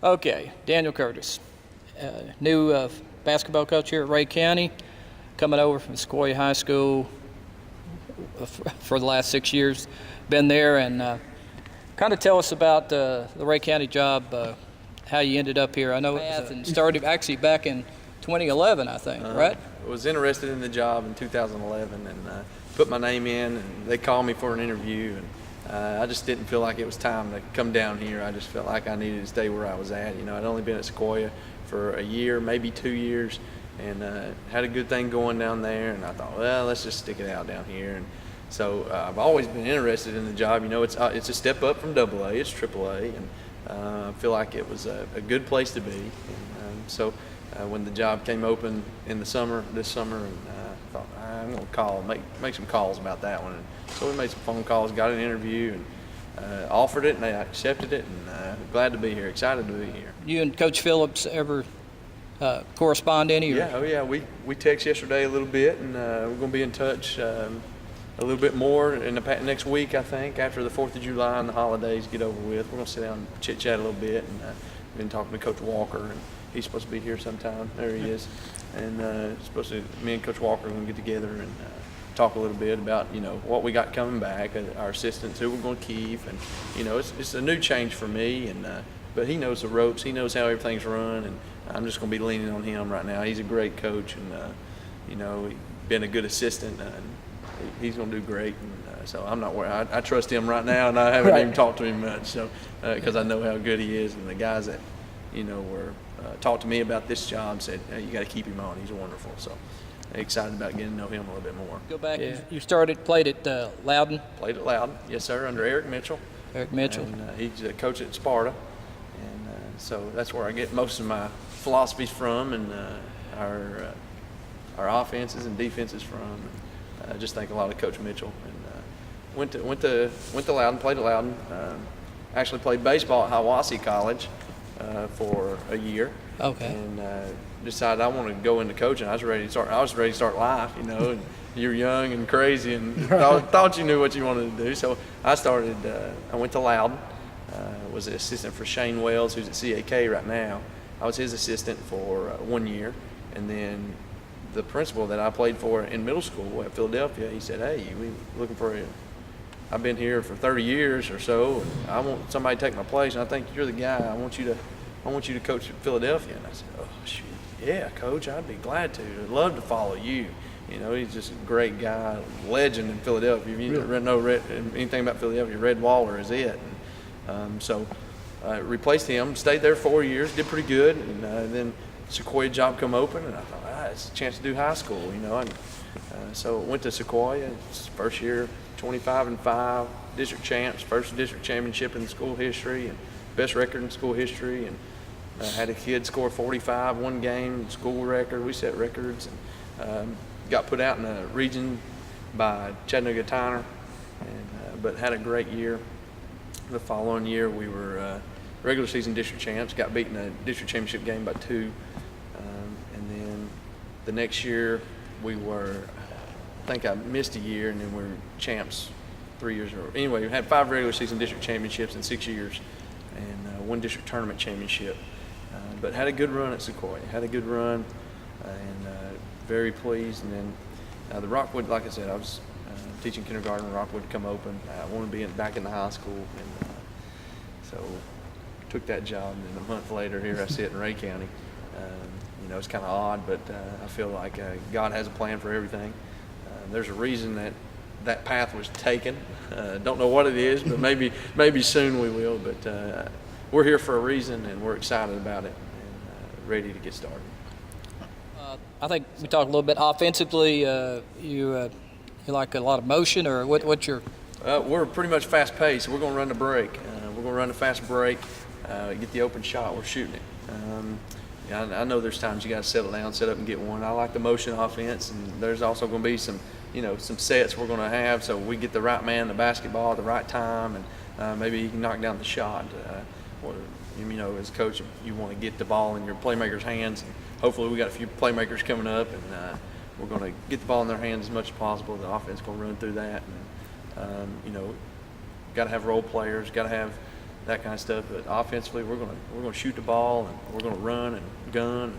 Okay, Daniel Curtis, new basketball coach here at Rhea County, coming over from Sequoia High School for the last 6 years. Been there, and kind of tell us about the Rhea County job, how you ended up here. I know it started actually back in 2011, I think, right? I was interested in the job in 2011 and put my name in, and they called me for an interview, and I just didn't feel like it was time to come down here. I just felt like I needed to stay where I was at. You know, I'd only been at Sequoia for a year, maybe 2 years, and had a good thing going down there, and I thought, well, let's just stick it out down here. And so I've always been interested in the job. You know, it's a step up from AA, it's AAA, and I feel like it was a good place to be. And so when the job came open in the summer, this summer, and I thought, I'm going to make some calls about that one. And so we made some phone calls, got an interview, and offered it, and they accepted it, and glad to be here, excited to be here. You and Coach Phillips ever correspond any? Or? Yeah, oh yeah, we text yesterday a little bit, and we're going to be in touch a little bit more in the next week, I think, after the 4th of July and the holidays get over with. We're going to sit down and chit-chat a little bit, and been talking to Coach Walker, and he's supposed to be here sometime. There he is. And me and Coach Walker are going to get together and talk a little bit about, you know, what we got coming back, our assistants, who we're going to keep. And, you know, it's a new change for me, and but he knows the ropes. He knows how everything's run, and I'm just going to be leaning on him right now. He's a great coach, and, you know, he's been a good assistant, and he's going to do great. And so I'm not worried. I trust him right now, and I haven't even talked to him much, so because I know how good he is. And the guys that, you know, were talked to me about this job said, hey, you got to keep him on. He's wonderful. So excited about getting to know him a little bit more. Go back. Yeah. You played at Loudon? Played at Loudon, yes, sir, under Eric Mitchell. Eric Mitchell. And he's a coach at Sparta. And so that's where I get most of my philosophies from, and our offenses and defenses from. I just think a lot of Coach Mitchell. And went to Loudon, played at Loudon. Actually played baseball at Hiawassee College for a year. Okay. And decided I wanted to go into coaching. I was ready to start life, you know. And you're young and crazy, and thought you knew what you wanted to do. So I started. I went to Loudon. Was an assistant for Shane Wells, who's at CAK right now. I was his assistant for 1 year, and then the principal that I played for in middle school at Philadelphia, he said, "Hey, we looking for you. I've been here for 30 years or so, and I want somebody to take my place, and I think you're the guy. I want you to coach at Philadelphia." And I said, "Oh, shoot, yeah, Coach, I'd be glad to. I'd love to follow you." You know, he's just a great guy, legend in Philadelphia. If you know anything about Philadelphia, Red Waller is it. And, so I replaced him, stayed there 4 years, did pretty good, and then Sequoia job come open, and I thought, it's a chance to do high school, you know. And so went to Sequoia. It's first year, 25-5, district champs, first district championship in school history, and best record in school history. And had a kid score 45 one game, school record. We set records, and got put out in a region by Chattanooga Tyner, and but had a great year. The following year, we were regular season district champs. Got beat in a district championship game by 2, and then the next year we were. I think I missed a year, and then we were champs 3 years. Anyway, we had 5 regular season district championships in 6 years, and 1 district tournament championship. But had a good run at Sequoia. Had a good run, and very pleased. And then the Rockwood, like I said, I was teaching kindergarten. Rockwood come open. I wanted to be back in the high school, and so took that job. And then a month later, here I sit in Rhea County. You know, it's kind of odd, but I feel like God has a plan for everything. There's a reason that path was taken. Don't know what it is, but maybe soon we will. But we're here for a reason, and we're excited about it and ready to get started. I think we talked a little bit offensively. You like a lot of motion, or what's your? We're pretty much fast paced. We're going to run the break. We're going to run a fast break. Get the open shot. We're shooting it. I know there's times you got to settle down, set up and get one. I like the motion offense, and there's also going to be some sets we're going to have, so we get the right man the basketball at the right time, and maybe he can knock down the shot. Or, you know, as a coach, you want to get the ball in your playmakers' hands. And hopefully, we got a few playmakers coming up, and we're going to get the ball in their hands as much as possible. The offense is going to run through that, and you know, got to have role players, got to have that kind of stuff. But offensively, we're gonna shoot the ball, and we're gonna run and gun and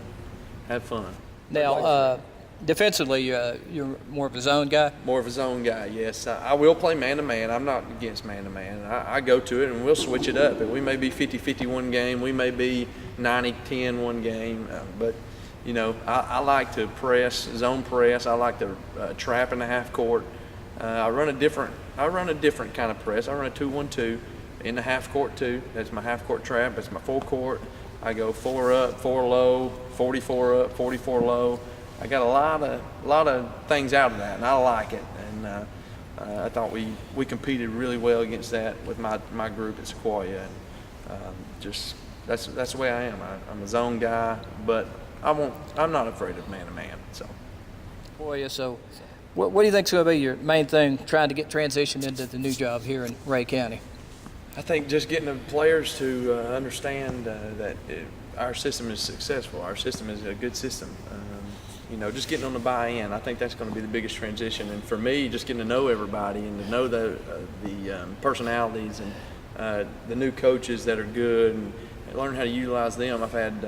have fun. Now, defensively, you're more of a zone guy. More of a zone guy, yes. I will play man-to-man. I'm not against man-to-man. I go to it, and we'll switch it up. We may be 50-50 one game. We may be 90-10 one game. But, you know, I like to press, zone press. I like to trap in the half court. I run a different kind of press. I run a 2-1-2 in the half court too. That's my half court trap. That's my full court. I go 4 up, 4 low, 44 up, 44 low. I got a lot of things out of that, and I like it. And I thought we competed really well against that with my group at Sequoia. And just that's the way I am. I'm a zone guy, but I'm not afraid of man-to-man. So. Boy, so what do you think's going to be your main thing trying to get transitioned into the new job here in Rhea County? I think just getting the players to understand that our system is successful. Our system is a good system. You know, just getting them to buy in. I think that's going to be the biggest transition. And for me, just getting to know everybody and to know the personalities and the new coaches that are good and learn how to utilize them. I've had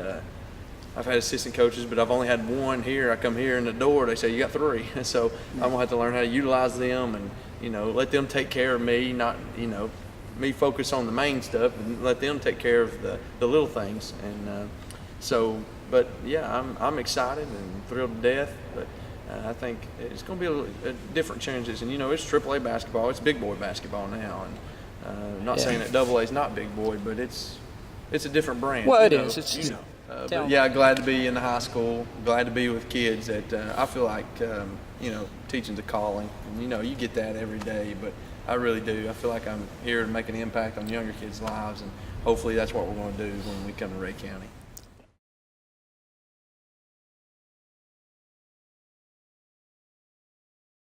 assistant coaches, but I've only had one here. I come here in the door, they say you got 3. So I'm gonna have to learn how to utilize them and, you know, let them take care of me, not, you know, me focus on the main stuff and let them take care of the little things. And but yeah, I'm excited and thrilled to death. But I think it's going to be a different changes. And you know, it's AAA basketball. It's big boy basketball now. And not saying that AA is not big boy, but it's a different brand. Well, it is. It's but yeah, glad to be in the high school. Glad to be with kids that I feel like you know, teaching's a calling. And you know, you get that every day, but I really do. I feel like I'm here to make an impact on younger kids' lives, and hopefully that's what we're going to do when we come to Rhea County.